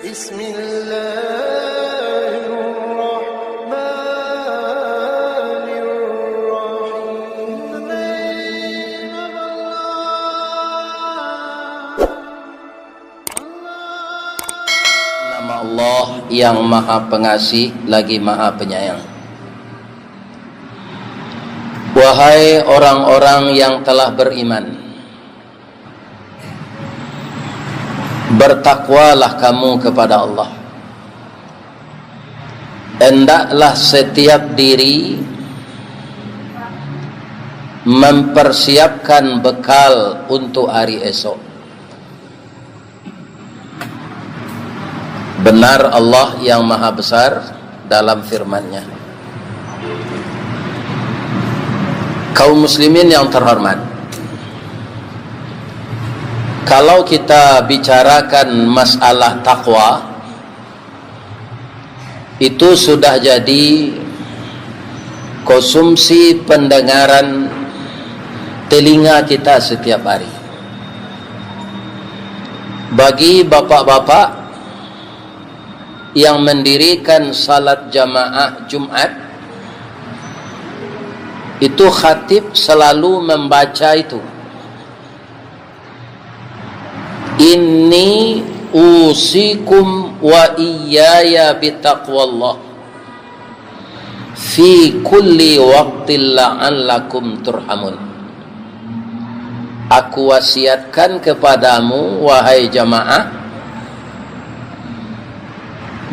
Nama Allah yang Maha Pengasih lagi Maha Penyayang. Wahai orang-orang yang telah beriman, bertakwalah kamu kepada Allah. Hendaklah setiap diri mempersiapkan bekal untuk hari esok. Benar Allah yang Maha Besar dalam firman-Nya. Kaum muslimin yang terhormat, kalau kita bicarakan masalah takwa, itu sudah jadi konsumsi pendengaran telinga kita setiap hari. Bagi bapak-bapak yang mendirikan salat jamaah Jumat, itu khatib selalu membaca itu, inni usikum wa iyaya bitaqwallah fi kulli waqtin la'allakum turhamun. Aku wasiatkan kepadamu wahai jamaah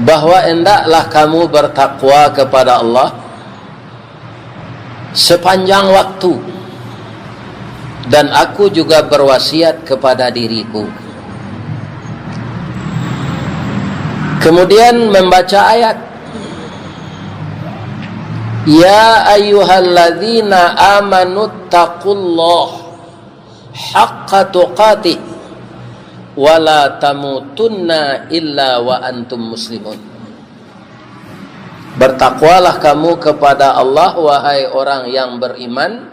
bahwa hendaklah kamu bertakwa kepada Allah sepanjang waktu, dan aku juga berwasiat kepada diriku. Kemudian membaca ayat, ya ayyuhalladzina amanu taqullah haqqa tuqatih wa la tamutunna illa wa antum muslimun. Bertakwalah kamu kepada Allah wahai orang yang beriman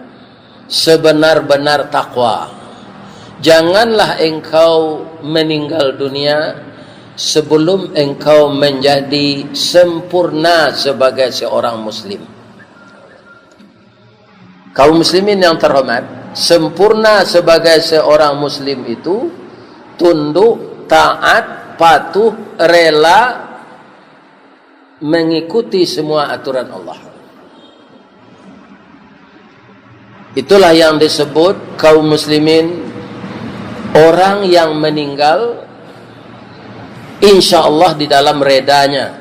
sebenar-benar takwa. Janganlah engkau meninggal dunia sebelum engkau menjadi sempurna sebagai seorang muslim. Kaum muslimin yang terhormat, sempurna sebagai seorang muslim itu tunduk, taat, patuh, rela mengikuti semua aturan Allah. Itulah yang disebut kaum muslimin orang yang meninggal insya Allah di dalam redanya,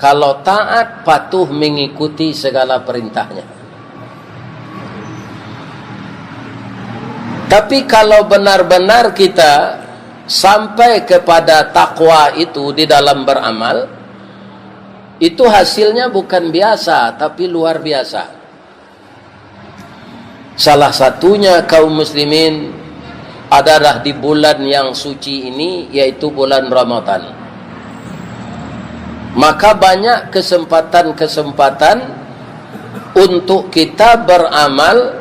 kalau taat, patuh, mengikuti segala perintahnya. Tapi kalau benar-benar kita sampai kepada takwa itu di dalam beramal, itu hasilnya bukan biasa tapi luar biasa. Salah satunya kaum muslimin adalah di bulan yang suci ini, yaitu bulan Ramadan. Maka banyak kesempatan-kesempatan untuk kita beramal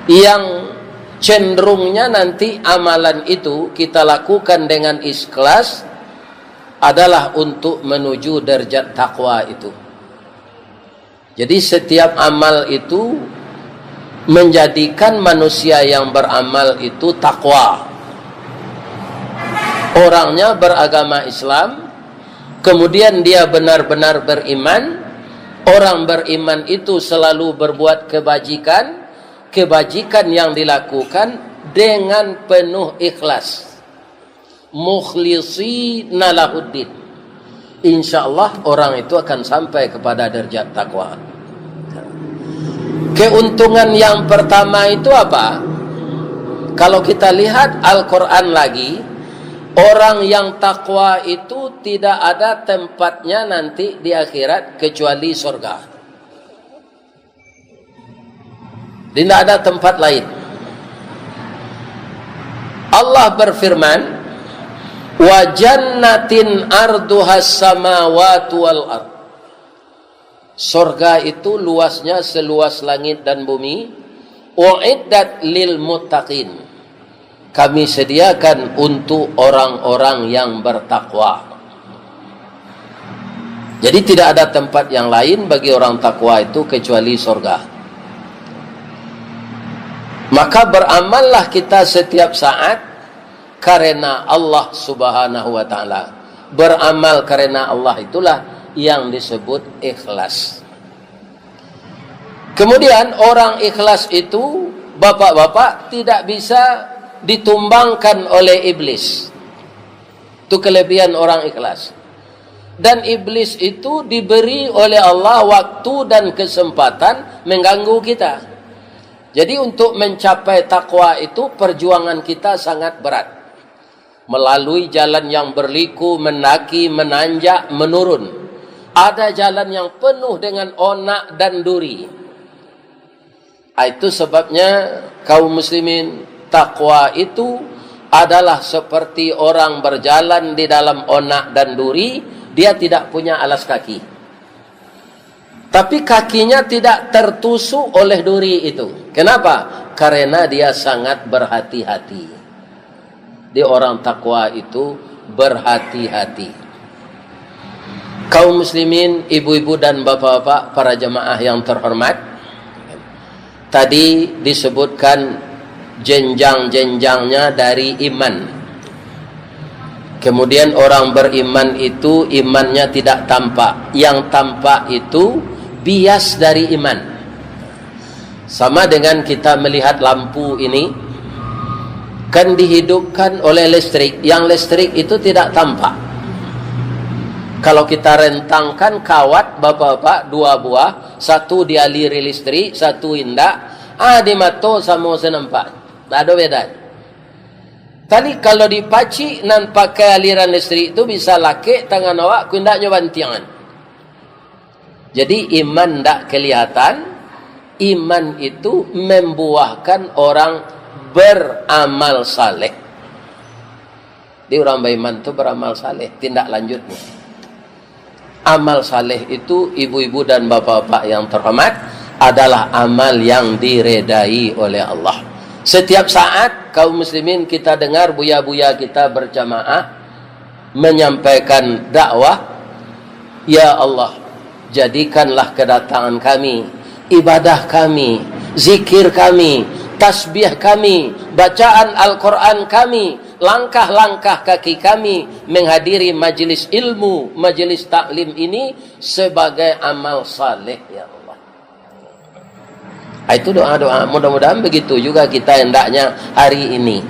yang cenderungnya nanti amalan itu kita lakukan dengan ikhlas adalah untuk menuju derajat takwa itu. Jadi setiap amal itu menjadikan manusia yang beramal itu takwa. Orangnya beragama Islam, kemudian dia benar-benar beriman. Orang beriman itu selalu berbuat kebajikan, kebajikan yang dilakukan dengan penuh ikhlas. Mukhlisina lahuddin. Insyaallah orang itu akan sampai kepada derajat takwa. Keuntungan yang pertama itu apa? Kalau kita lihat Al-Quran lagi, orang yang takwa itu tidak ada tempatnya nanti di akhirat kecuali surga. Tidak ada tempat lain. Allah berfirman, wa jannatin arduhas samawati wal ard. Surga itu luasnya seluas langit dan bumi. Uiddat lil muttaqin. kami sediakan untuk orang-orang yang bertakwa. Jadi tidak ada tempat yang lain bagi orang takwa itu kecuali surga. Maka beramallah kita setiap saat karena Allah Subhanahu wa taala. Beramal karena Allah itulah yang disebut ikhlas. Kemudian orang ikhlas itu, bapak-bapak, tidak bisa ditumbangkan oleh iblis. Itu kelebihan orang ikhlas. Dan iblis itu diberi oleh Allah waktu dan kesempatan mengganggu kita. Jadi untuk mencapai takwa itu perjuangan kita sangat berat. Melalui jalan yang berliku, mendaki, menanjak, menurun. Ada jalan yang penuh dengan onak dan duri. Itu sebabnya kaum muslimin, takwa itu adalah seperti orang berjalan di dalam onak dan duri. Dia tidak punya alas kaki. Tapi kakinya tidak tertusuk oleh duri itu. Kenapa? Karena dia sangat berhati-hati. Di orang takwa itu berhati-hati. Kaum muslimin, ibu-ibu dan bapak-bapak, para jemaah yang terhormat, tadi disebutkan jenjang-jenjangnya dari iman. Kemudian orang beriman itu imannya tidak tampak. Yang tampak itu bias dari iman. Sama dengan kita melihat lampu ini, kan dihidupkan oleh listrik. Yang listrik itu tidak tampak. Kalau kita rentangkan kawat, bapak-bapak, 2 buah, satu dialiri listrik, satu indak, di mata sama senampak. Tak ada beda. Tadi kalau dipaci nan pakai aliran listrik itu bisa laki tangan awak kundaknya bantiangan. Jadi iman tak kelihatan. Iman itu membuahkan orang beramal saleh. Di orang beriman itu beramal saleh. Tindak lanjutnya. Amal saleh itu ibu-ibu dan bapak-bapak yang terhormat adalah amal yang diredai oleh Allah. Setiap saat kaum muslimin kita dengar buya-buya kita berjamaah menyampaikan dakwah, ya Allah, jadikanlah kedatangan kami, ibadah kami, zikir kami, tasbih kami, bacaan Al-Quran kami, langkah-langkah kaki kami menghadiri majlis ilmu, majlis taklim ini sebagai amal saleh, ya Allah. Itu doa-doa. Mudah-mudahan begitu juga kita hendaknya hari ini.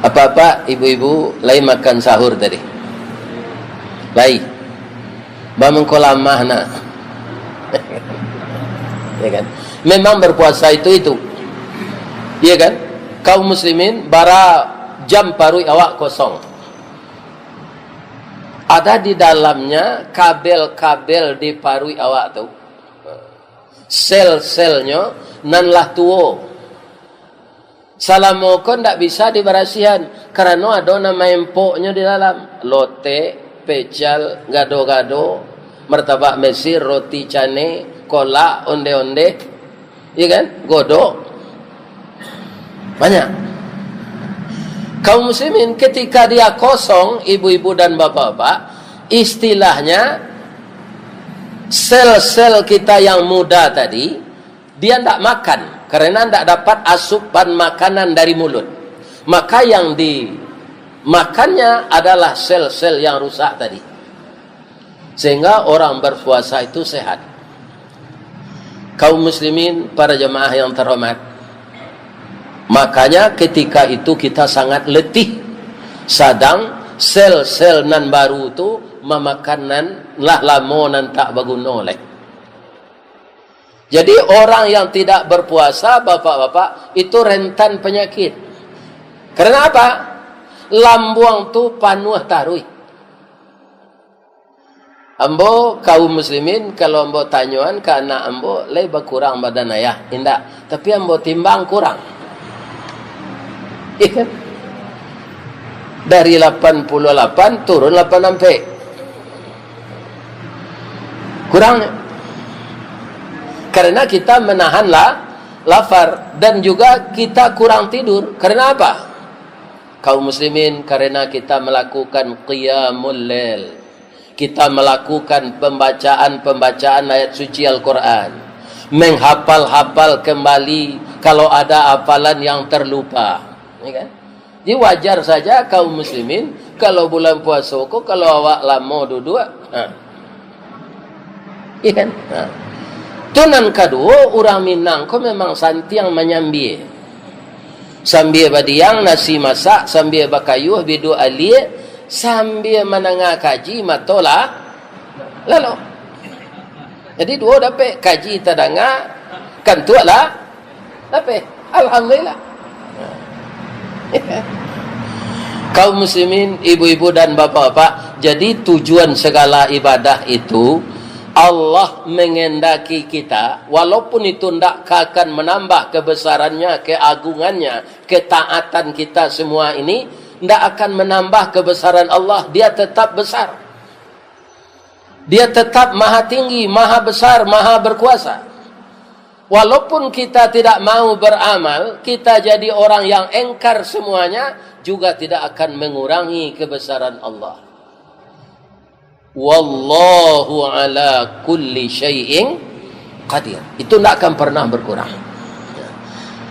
Apa-apa ibu-ibu lai makan sahur tadi? Lai. Bangun kolamah nak. Ya kan? Memang berpuasa itu. Iya kan? Kaum muslimin bara jam parui awak kosong. Ada di dalamnya kabel-kabel di parui awak tu. Sel-selnya nanlah tuo. Salamokon tak bisa diberasihan karena ada nama empoknya di dalam. Lote, pecal, gado-gado, martabak Mesir, roti cane, kolak, onde-onde, iya kan? Godok. Banyak. Kaum muslimin ketika dia kosong, ibu-ibu dan bapak-bapak, istilahnya sel-sel kita yang muda tadi, dia tidak makan karena tidak dapat asupan makanan dari mulut. Maka yang dimakannya adalah sel-sel yang rusak tadi. Sehingga orang berpuasa itu sehat. Kaum muslimin, para jemaah yang terhormat, makanya ketika itu kita sangat letih. Sadang sel-sel nan baru itu memakanan lah lamo nan tak baguna oleh. Jadi orang yang tidak berpuasa, bapak-bapak, itu rentan penyakit. Karena apa? Lambung tu panuh tarui. Ambo kaum muslimin kalau ambo tanyuan ke anak ambo, lai berkurang badan ayah, indak. Tapi ambo timbang kurang. Iya. Dari 88 turun 86. Kurangnya. Karena kita menahan lapar dan juga kita kurang tidur. Karena apa? kaum muslimin, karena kita melakukan qiyamul lail, kita melakukan pembacaan ayat suci Al-Quran, menghafal-hafal kembali kalau ada hafalan yang terlupa, ya kan? Jadi wajar saja kaum muslimin kalau bulan puasa kok kalau awak lama duduk, ya kan? Tunan kedua, orang Minang kok memang santi yang menyambi, sambil badiang nasi masak, sambil bakayuh bidu alie, sambil menengah kaji matola lalu. Jadi dua dapat kaji tadanga kan tu lah dapat, alhamdulillah. Kaum muslimin, ibu-ibu dan bapak-bapak, jadi tujuan segala ibadah itu Allah mengendaki kita, walaupun itu tidak akan menambah kebesarannya, keagungannya, ketaatan kita semua ini, tidak akan menambah kebesaran Allah. Dia tetap besar, dia tetap maha tinggi, maha besar, maha berkuasa. Walaupun kita tidak mau beramal, kita jadi orang yang engkar semuanya, juga tidak akan mengurangi kebesaran Allah. Wallahu ala kulli syai'in qadir. Itu tidak akan pernah berkurang.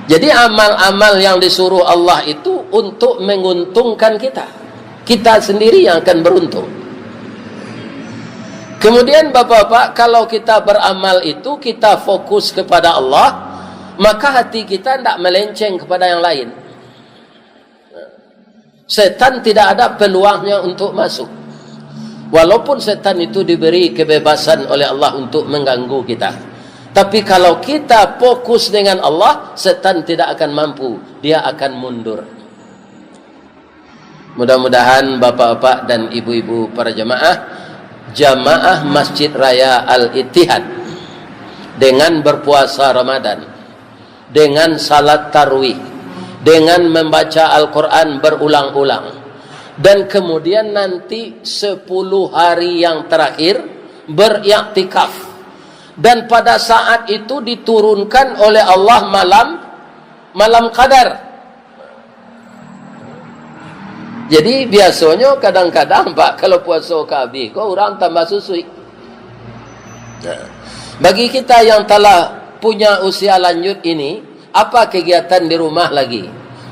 Jadi amal-amal yang disuruh Allah itu untuk menguntungkan kita. Kita sendiri yang akan beruntung. Kemudian bapak-bapak, kalau kita beramal itu, kita fokus kepada Allah, maka hati kita tidak melenceng kepada yang lain. Setan tidak ada peluangnya untuk masuk. Walaupun setan itu diberi kebebasan oleh Allah untuk mengganggu kita. Tapi kalau kita fokus dengan Allah, setan tidak akan mampu. Dia akan mundur. Mudah-mudahan bapak-bapak dan ibu-ibu para jamaah Masjid Raya Al-Ittihad, dengan berpuasa Ramadan, dengan salat tarawih, dengan membaca Al-Quran berulang-ulang, dan kemudian nanti 10 hari yang terakhir beriktikaf, dan pada saat itu diturunkan oleh Allah malam qadar. Jadi biasanya kadang-kadang Pak, kalau puasa kabeh kok orang tambah susui. Bagi kita yang telah punya usia lanjut ini, apa kegiatan di rumah lagi?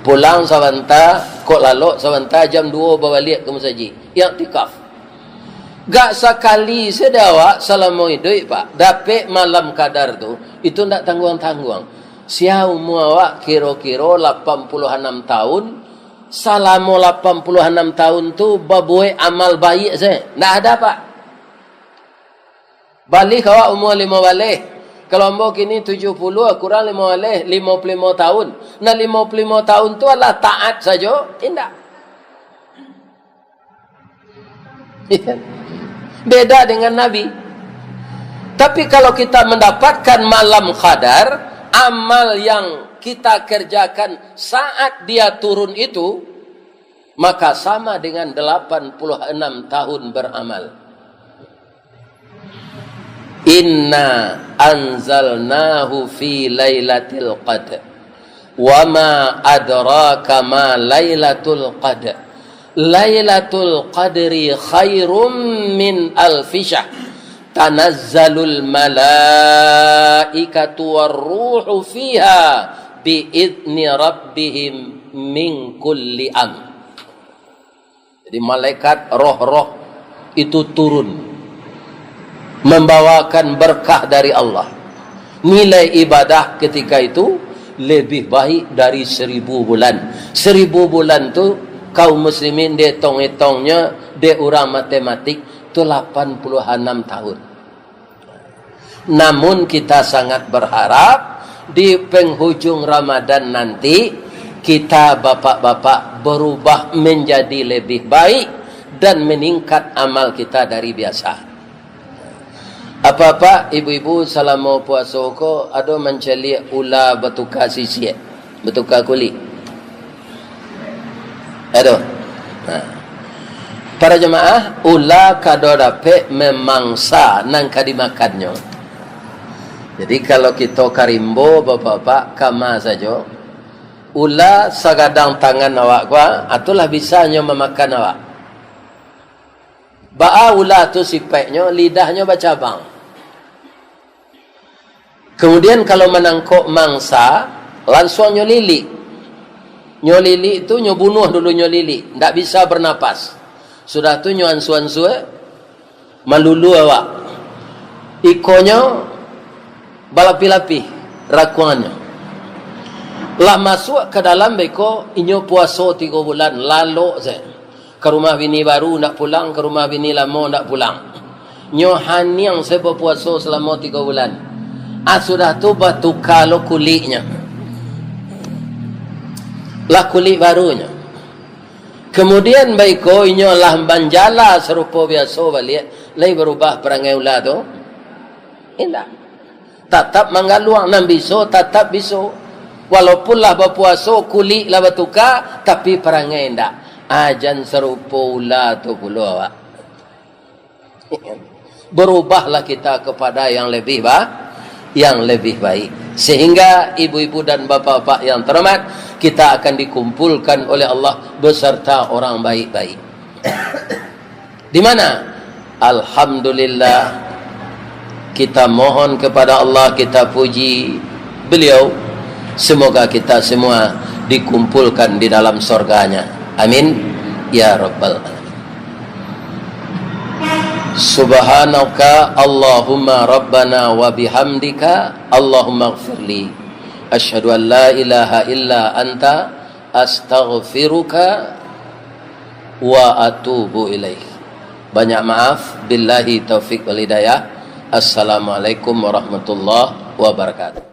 Pulang sebentar, kok lalu sebentar, jam 2 balik ke masjid. Iktikaf. Gak sekali sedawa selama hidup Pak, dapat malam qadar tu, itu tidak tangguang-tangguang. Sia umur awak kira-kira 86 tahun, selama 86 tahun tu babuai amal baik saya. Tak ada Pak. Balik awak umur 5 balik. Kalau mbok kini 70, kurang 5 balik 55 tahun. Nah 55 tahun tu adalah taat saja, tidak. Beda dengan Nabi. Tapi kalau kita mendapatkan malam qadar, amal yang kita kerjakan saat dia turun itu, maka sama dengan 86 tahun beramal. Inna anzalnahu fi lailatul qadr wa ma adraka ma lailatul qadr. Lailatul qadri khairum min alfi syahr. Tanazzalul malaikatu warruhu fiha biidzni rabbihim min kulli amr. Jadi malaikat roh-roh itu turun membawakan berkah dari Allah. Nilai ibadah ketika itu lebih baik dari 1000 bulan. 1000 bulan tu kaum muslimin dia hitung-hitungnya, dia orang matematik tu 86 tahun. Namun kita sangat berharap di penghujung Ramadan nanti kita bapak-bapak berubah menjadi lebih baik dan meningkat amal kita dari biasa. Apa-apa ibu-ibu selama puasa ko ada mencari ulah bertukar sisi, bertukar kulit. Ada. Para jemaah, ulah kado dapat memangsa nang kadimakannya. Jadi kalau kita karimbo bapak-bapak kama saja. ula sagadang tangan awak gua atulah bisanya memakan awak. Ba'a ula tu sipeknya lidahnya bercabang. Kemudian kalau menangkuk mangsa langsung nyolili. Nyolili itu bunuh dulu nyolili, ndak bisa bernapas. Sudah tu ansu-ansu malulu awak. Ikonyo balapi-lapi rakuannya. Lah masuk ke dalam beko inyo puasa 3 bulan lalu saya. Ke rumah bini baru nak pulang, ke rumah bini lama nak pulang. Nyo haniang saya berpuasa selama 3 bulan. Sudah tu bertukar lo kulitnya. Lah kulit barunya. Kemudian beko inyo lah banjala serupa biasa balik, lai berubah perangai ulah tu. Indah. Tetap manggaluang nan biso, tetap biso. Walaupun lah berpuasa kulit lah bertukar, tapi perangai indah. Ajan serupa ulah tu pula awak. Berubahlah kita kepada yang lebih baik. Sehingga ibu-ibu dan bapa-bapa yang terhormat, kita akan dikumpulkan oleh Allah beserta orang baik-baik. Di mana? Alhamdulillah, kita mohon kepada Allah, kita puji beliau. Semoga kita semua dikumpulkan di dalam surganya. Amin ya rabbal alamin. Subhanaka Allahumma rabbana wa bihamdika Allahumma ighfirli. Asyhadu an la ilaha illa anta astaghfiruka wa atubu ilaih. Banyak maaf. Billahi taufik wal hidayah. Assalamualaikum warahmatullahi wabarakatuh.